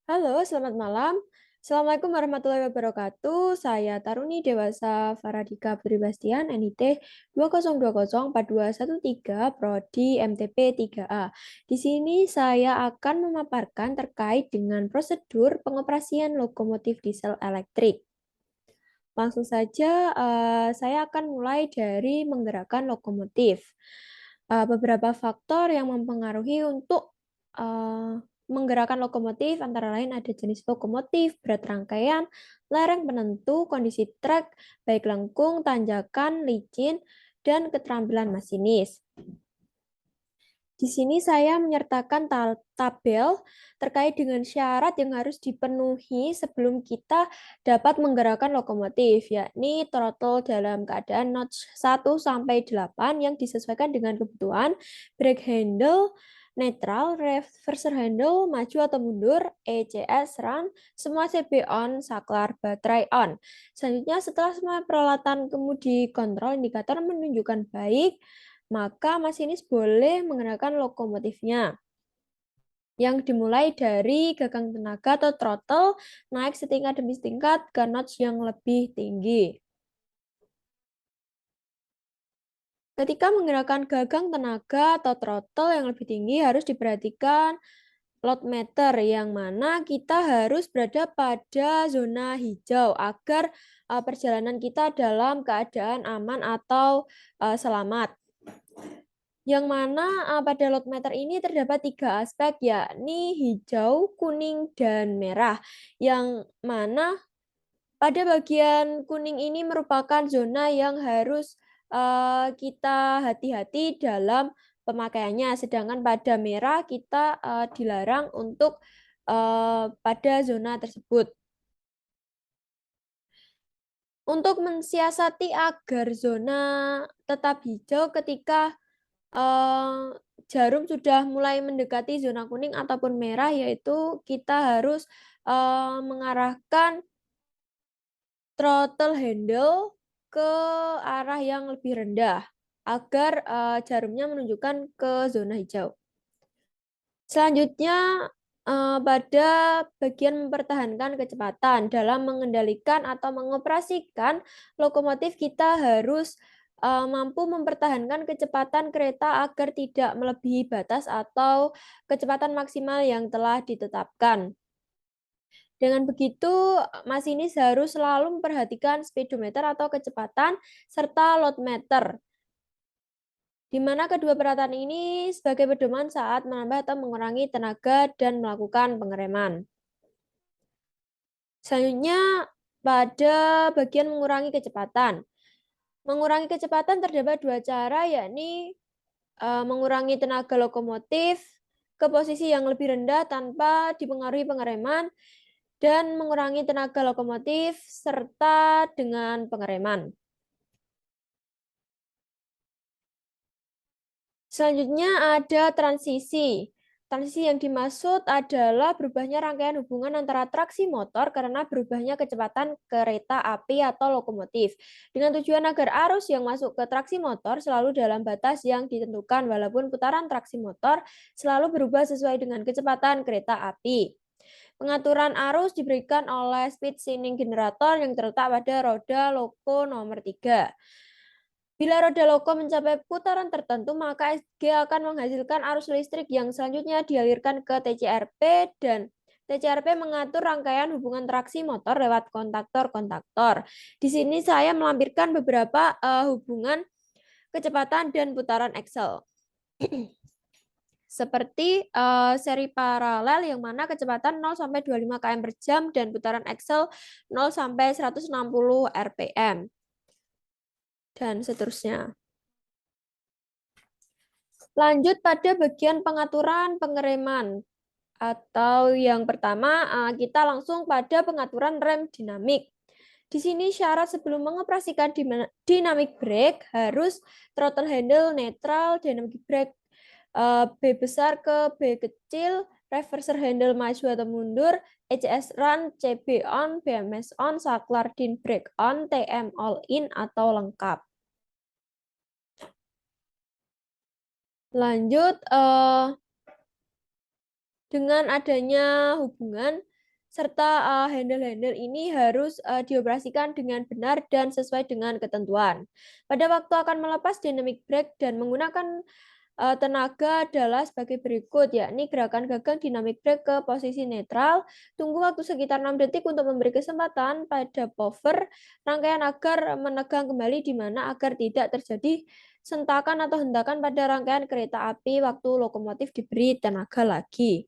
Halo, selamat malam. Assalamualaikum warahmatullahi wabarakatuh. Saya Taruni Dewasa Faradika Putri Bastian, NIT 20204213, Prodi MTP 3A. Di sini saya akan memaparkan terkait dengan prosedur pengoperasian lokomotif diesel elektrik. Langsung saja, saya akan mulai dari menggerakkan lokomotif. Beberapa faktor yang mempengaruhi untuk menggerakkan lokomotif antara lain ada jenis lokomotif, berat rangkaian, lereng penentu, kondisi trek, baik lengkung, tanjakan, licin, dan keterampilan masinis. Di sini saya menyertakan tabel terkait dengan syarat yang harus dipenuhi sebelum kita dapat menggerakkan lokomotif, yakni throttle dalam keadaan notch 1 sampai 8 yang disesuaikan dengan kebutuhan, brake handle netral, reverser handle maju atau mundur, ECS run, semua CB on, saklar baterai on. Selanjutnya setelah semua peralatan kemudi kontrol indikator menunjukkan baik, maka masinis boleh menggunakan lokomotifnya yang dimulai dari gagang tenaga atau throttle naik setingkat demi setingkat ke notch yang lebih tinggi. Ketika menggunakan gagang tenaga atau throttle yang lebih tinggi harus diperhatikan load meter yang mana kita harus berada pada zona hijau agar perjalanan kita dalam keadaan aman atau selamat. Yang mana pada load meter ini terdapat 3 aspek, yakni hijau, kuning, dan merah. Yang mana pada bagian kuning ini merupakan zona yang harus kita hati-hati dalam pemakaiannya. Sedangkan pada merah kita dilarang untuk pada zona tersebut. Untuk mensiasati agar zona tetap hijau ketika jarum sudah mulai mendekati zona kuning ataupun merah, yaitu kita harus mengarahkan throttle handle ke arah yang lebih rendah agar jarumnya menunjukkan ke zona hijau. Selanjutnya pada bagian mempertahankan kecepatan dalam mengendalikan atau mengoperasikan lokomotif kita harus mampu mempertahankan kecepatan kereta agar tidak melebihi batas atau kecepatan maksimal yang telah ditetapkan. Dengan begitu, masinis harus selalu memperhatikan speedometer atau kecepatan serta load meter, di mana kedua peralatan ini sebagai pedoman saat menambah atau mengurangi tenaga dan melakukan pengereman. Selanjutnya, pada bagian mengurangi kecepatan. Mengurangi kecepatan terdapat dua cara, yakni mengurangi tenaga lokomotif ke posisi yang lebih rendah tanpa dipengaruhi pengereman, dan mengurangi tenaga lokomotif serta dengan pengereman. Selanjutnya ada transisi. Transisi yang dimaksud adalah berubahnya rangkaian hubungan antara traksi motor karena berubahnya kecepatan kereta api atau lokomotif. Dengan tujuan agar arus yang masuk ke traksi motor selalu dalam batas yang ditentukan walaupun putaran traksi motor selalu berubah sesuai dengan kecepatan kereta api. Pengaturan arus diberikan oleh speed shifting generator yang terletak pada roda loko nomor 3. Bila roda loko mencapai putaran tertentu, maka SG akan menghasilkan arus listrik yang selanjutnya dialirkan ke TCRP, dan TCRP mengatur rangkaian hubungan traksi motor lewat kontaktor-kontaktor. Di sini saya melampirkan beberapa hubungan kecepatan dan putaran Excel. Seperti seri paralel yang mana kecepatan 0 sampai 25 km per jam dan putaran Excel 0 sampai 160 rpm. Dan seterusnya. Lanjut pada bagian pengaturan pengereman. Atau yang pertama, kita langsung pada pengaturan rem dinamik. Di sini syarat sebelum mengoperasikan dynamic brake harus throttle handle netral, dynamic brake B besar ke B kecil, reverser handle maju atau mundur, ECS run, CB on, BMS on, saklar din brake on, TM all in atau lengkap. Lanjut, dengan adanya hubungan serta handle-handle ini harus dioperasikan dengan benar dan sesuai dengan ketentuan. Pada waktu akan melepas dynamic brake dan menggunakan tenaga adalah sebagai berikut, yakni gerakan gagang dynamic brake ke posisi netral, tunggu waktu sekitar 6 detik untuk memberi kesempatan pada power rangkaian agar menegang kembali di mana agar tidak terjadi sentakan atau hentakan pada rangkaian kereta api waktu lokomotif diberi tenaga lagi.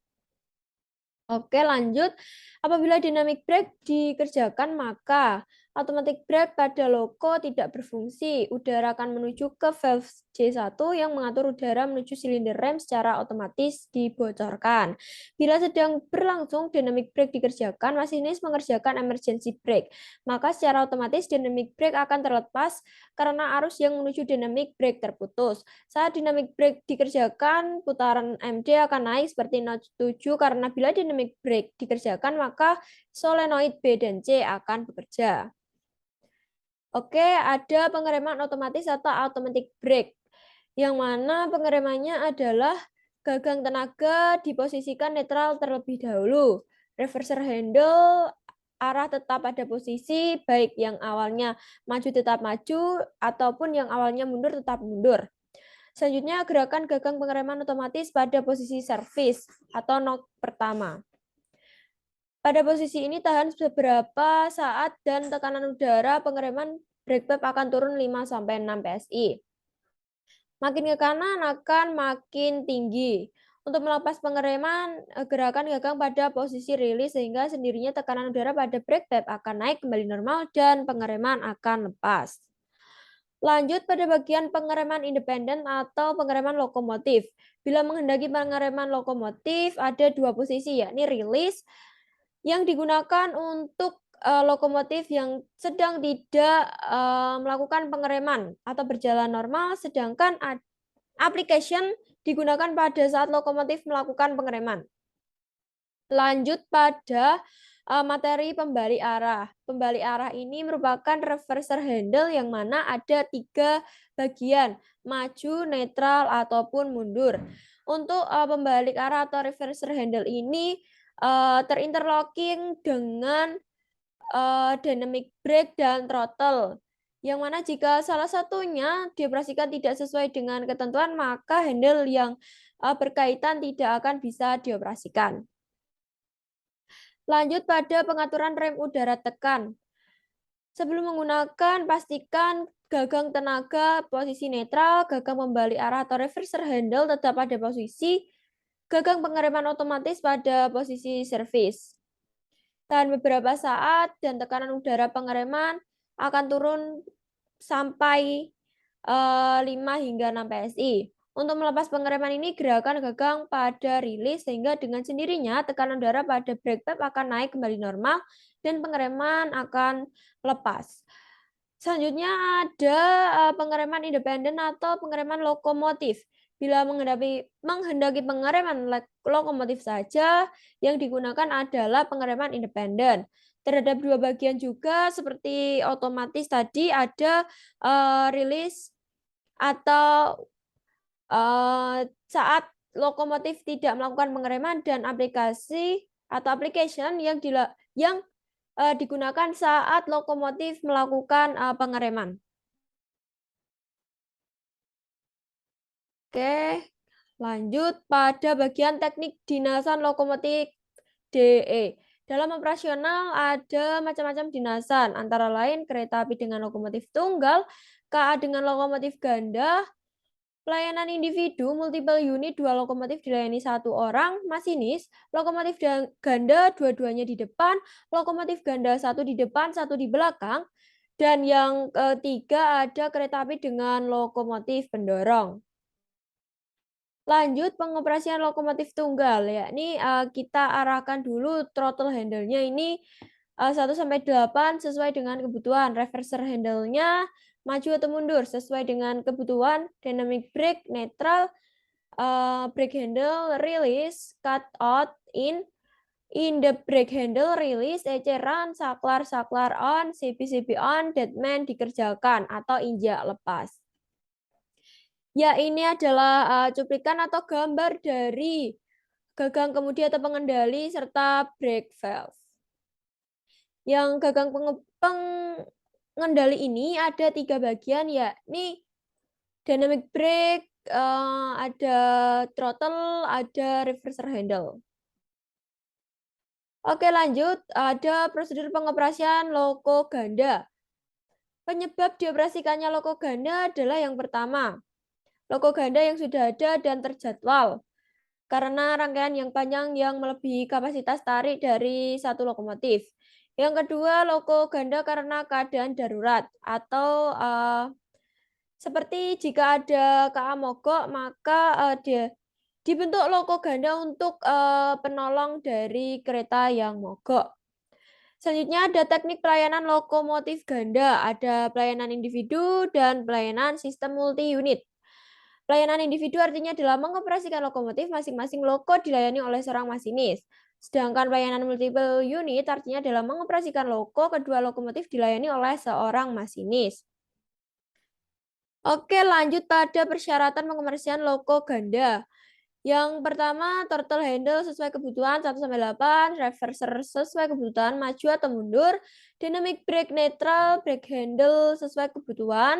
Oke, lanjut. Apabila dynamic brake dikerjakan, maka automatic brake pada loko tidak berfungsi. Udara akan menuju ke valve J1 yang mengatur udara menuju silinder rem secara otomatis dibocorkan. Bila sedang berlangsung dynamic brake dikerjakan, masinis mengerjakan emergency brake. Maka secara otomatis dynamic brake akan terlepas karena arus yang menuju dynamic brake terputus. Saat dynamic brake dikerjakan, putaran MD akan naik seperti not 7 karena bila dynamic brake dikerjakan, maka solenoid B dan C akan bekerja. Oke, ada pengereman otomatis atau automatic brake, yang mana pengeremannya adalah gagang tenaga diposisikan netral terlebih dahulu. Reverser handle arah tetap pada posisi, baik yang awalnya maju tetap maju, ataupun yang awalnya mundur tetap mundur. Selanjutnya, gerakan gagang pengereman otomatis pada posisi servis atau knock pertama. Pada posisi ini tahan beberapa saat dan tekanan udara pengereman brake pad akan turun 5-6 PSI. Makin ke kanan akan makin tinggi. Untuk melepas pengereman, gerakan gagang pada posisi rilis sehingga sendirinya tekanan udara pada brake pad akan naik kembali normal dan pengereman akan lepas. Lanjut pada bagian pengereman independen atau pengereman lokomotif. Bila menghendaki pengereman lokomotif, ada dua posisi, yakni rilis yang digunakan untuk lokomotif yang sedang tidak melakukan pengereman atau berjalan normal, sedangkan application digunakan pada saat lokomotif melakukan pengereman. Lanjut pada materi pembalik arah. Pembalik arah ini merupakan reverser handle yang mana ada 3 bagian, maju, netral, ataupun mundur. Untuk pembalik arah atau reverser handle ini terinterlocking dengan dynamic brake dan throttle. Yang mana jika salah satunya dioperasikan tidak sesuai dengan ketentuan, maka handle yang berkaitan tidak akan bisa dioperasikan. Lanjut pada pengaturan rem udara tekan. Sebelum menggunakan, pastikan gagang tenaga posisi netral, gagang membalik arah atau reverser handle tetap pada posisi, gagang pengereman otomatis pada posisi servis. Tahan beberapa saat dan tekanan udara pengereman akan turun sampai 5 hingga 6 PSI. Untuk melepas pengereman ini, gerakan gagang pada rilis sehingga dengan sendirinya tekanan udara pada brake pad akan naik kembali normal dan pengereman akan lepas. Selanjutnya ada pengereman independen atau pengereman lokomotif. Bila menghendaki pengereman lokomotif saja, yang digunakan adalah pengereman independen. Terhadap dua bagian juga seperti otomatis tadi ada rilis atau saat lokomotif tidak melakukan pengereman dan aplikasi atau application yang digunakan saat lokomotif melakukan pengereman. Oke, lanjut pada bagian teknik dinasan lokomotif DE. Dalam operasional ada macam-macam dinasan, antara lain kereta api dengan lokomotif tunggal, KA dengan lokomotif ganda, pelayanan individu, multiple unit, 2 lokomotif dilayani 1 orang, masinis, lokomotif ganda dua-duanya di depan, lokomotif ganda 1 di depan, 1 di belakang, dan yang ketiga ada kereta api dengan lokomotif pendorong. Lanjut pengoperasian lokomotif tunggal, yakni kita arahkan dulu throttle handle-nya ini 1-8 sesuai dengan kebutuhan. Reverser handle-nya maju atau mundur sesuai dengan kebutuhan. Dynamic brake netral, brake handle release, cut out in the brake handle release, EC run, saklar on, CP on, deadman dikerjakan atau injak lepas. Ya, ini adalah cuplikan atau gambar dari gagang kemudi atau pengendali serta brake valve. Yang gagang pengendali ini ada 3 bagian, yakni dynamic brake, ada throttle, ada reverser handle. Oke lanjut, ada prosedur pengoperasian loko ganda. Penyebab dioperasikannya loko ganda adalah yang pertama, loko ganda yang sudah ada dan terjadwal karena rangkaian yang panjang yang melebihi kapasitas tarik dari satu lokomotif. Yang kedua, loko ganda karena keadaan darurat atau seperti jika ada KA mogok, maka dibentuk loko ganda untuk penolong dari kereta yang mogok. Selanjutnya ada teknik pelayanan lokomotif ganda, ada pelayanan individu dan pelayanan sistem multi-unit. Pelayanan individu artinya adalah mengoperasikan lokomotif masing-masing loko dilayani oleh seorang masinis. Sedangkan pelayanan multiple unit artinya adalah mengoperasikan loko, kedua lokomotif dilayani oleh seorang masinis. Oke, lanjut pada persyaratan pengoperasian loko ganda. Yang pertama, throttle handle sesuai kebutuhan 1-8, reverser sesuai kebutuhan maju atau mundur, dynamic brake netral, brake handle sesuai kebutuhan.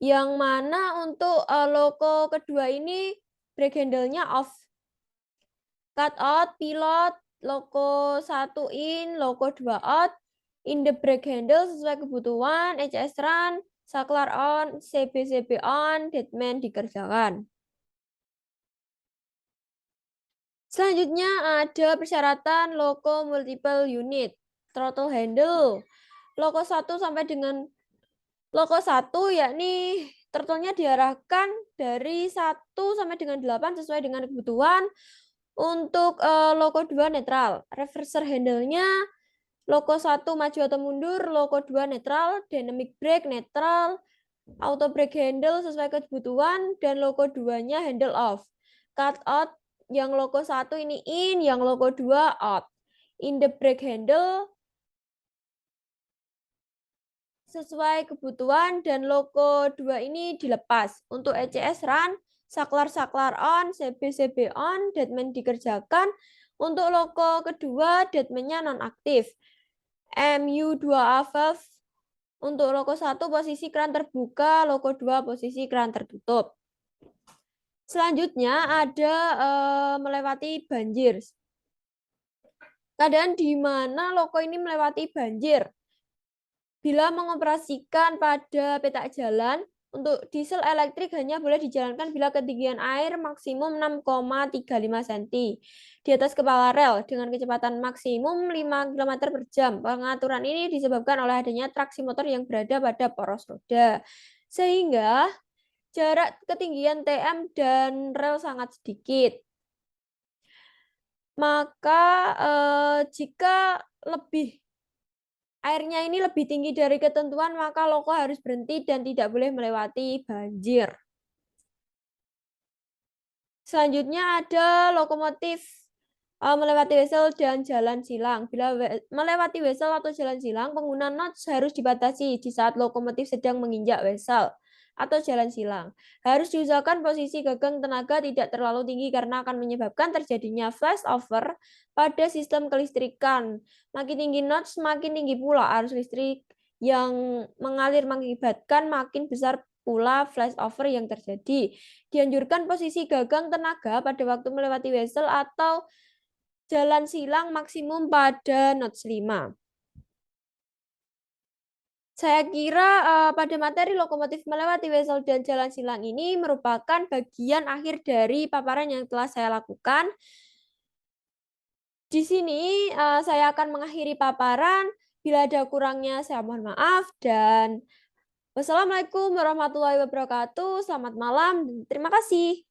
Yang mana untuk loko kedua ini brake handle-nya off. Cut out, pilot, loko 1 in, loko 2 out, in the brake handle sesuai kebutuhan, ECS run, saklar on, CBCB on, deadman dikerjakan. Selanjutnya ada persyaratan loko multiple unit, throttle handle. Loko 1 sampai dengan loko 1 yakni throttle-nya diarahkan dari 1 sampai dengan 8 sesuai dengan kebutuhan. Untuk loko 2 netral, reverser handle-nya loko 1 maju atau mundur, loko 2 netral, dynamic brake netral, auto brake handle sesuai kebutuhan, dan loko 2-nya handle off. Cut out yang loko 1 ini in, yang loko 2 out. In the brake handle sesuai kebutuhan dan loko 2 ini dilepas. Untuk ECS run, saklar-saklar on, CB-CB on, deadman dikerjakan. Untuk loko kedua, deadman-nya nonaktif. MU2A valve untuk loko 1 posisi keran terbuka, loko 2 posisi keran tertutup. Selanjutnya ada melewati banjir. Keadaan di mana loko ini melewati banjir. Bila mengoperasikan pada petak jalan, untuk diesel elektrik hanya boleh dijalankan bila ketinggian air maksimum 6,35 cm di atas kepala rel dengan kecepatan maksimum 5 km per jam. Pengaturan ini disebabkan oleh adanya traksi motor yang berada pada poros roda. Sehingga jarak ketinggian TM dan rel sangat sedikit. Maka jika airnya ini lebih tinggi dari ketentuan, maka loko harus berhenti dan tidak boleh melewati banjir. Selanjutnya ada lokomotif melewati wesel dan jalan silang. Bila melewati wesel atau jalan silang, pengguna notch harus dibatasi di saat lokomotif sedang menginjak wesel atau jalan silang. Harus diusahakan posisi gagang tenaga tidak terlalu tinggi karena akan menyebabkan terjadinya flashover pada sistem kelistrikan. Makin tinggi notch, makin tinggi pula arus listrik yang mengalir mengakibatkan makin besar pula flashover yang terjadi. Dianjurkan posisi gagang tenaga pada waktu melewati wesel atau jalan silang maksimum pada notch 5. Saya kira pada materi lokomotif melewati wesel dan jalan silang ini merupakan bagian akhir dari paparan yang telah saya lakukan. Di sini saya akan mengakhiri paparan. Bila ada kurangnya saya mohon maaf dan wassalamualaikum warahmatullahi wabarakatuh. Selamat malam dan terima kasih.